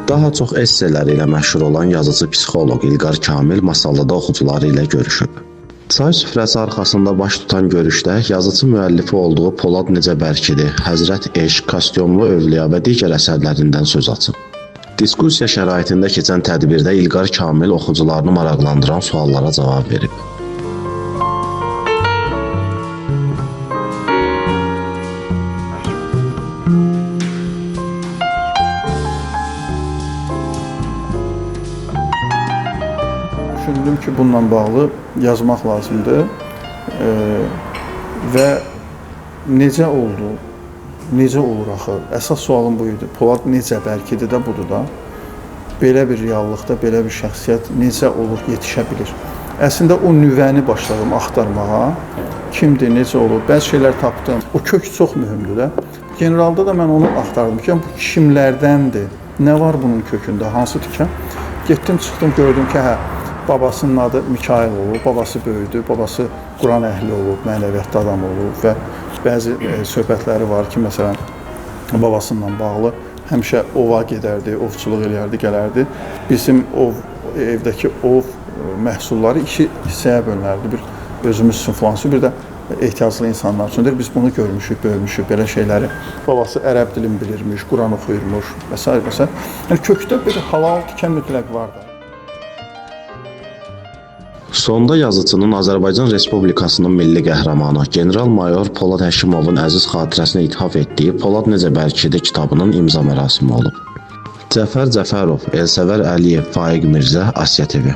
Daha çox esseləri ilə məşhur olan yazıcı psixoloq İlqar Kamil Masallıda oxucuları ilə görüşüb. Çay süfrəsi arxasında baş tutan görüşdə yazıcı müəllifi olduğu Polad Necə Bərkidir, Həzrət Eşq, Kostyumlu Övliya və digər əsərlərindən söz açıb. Diskusiya şəraitində keçən tədbirdə İlqar Kamil oxucularını maraqlandıran suallara cavab verib. Düşündüm ki, bununla bağlı yazmaq lazımdır və necə oldu, necə olur axı? Əsas sualım bu idi. Polad necə bəlkidir də budur da. Belə bir reallıqda, belə bir şəxsiyyət necə olur, yetişə bilir? Əslində o nüvəni başladım axtarmağa. Kimdir, necə olur? Bəzi şeylər tapdım. O kök çox mühümdür də. Generalda da mən onu axtardım ki, bu kimlərdəndir? Nə var bunun kökündə? Hansı tikən? Getdim, çıxdım, gördüm ki, babasının adı Mikail olub, babası böyüdü, babası Quran əhli olub, mənəviyyatda adam olub və bəzi söhbətləri var ki, məsələn, babasından bağlı həmişə ova gedərdi, ovçuluq eləyərdi, gələrdi. Bizim evdəki ov məhsulları iki hissəyə bölünərdi. Bir özümüz üçün filansı, bir də ehtiyaclı insanlar üçündür. Biz bunu görmüşük, bölmüşük, belə şeyləri. Babası ərəb dilini bilirmiş, Quran oxuyurmuş və s. və s. Yəni, kökdə bir halal tikən mütləq vardı. Sonda yazıcının Azərbaycan Respublikasının milli qəhrəmanı general-mayor Polad Həşimovun əziz xatirəsinə ithaf etdiyi Polad Necə Bərkidir kitabının imza mərasimi olub. Cəfər Cəfərov, Elsəvər Əliyev, Faiq Mirzə, Asiya TV.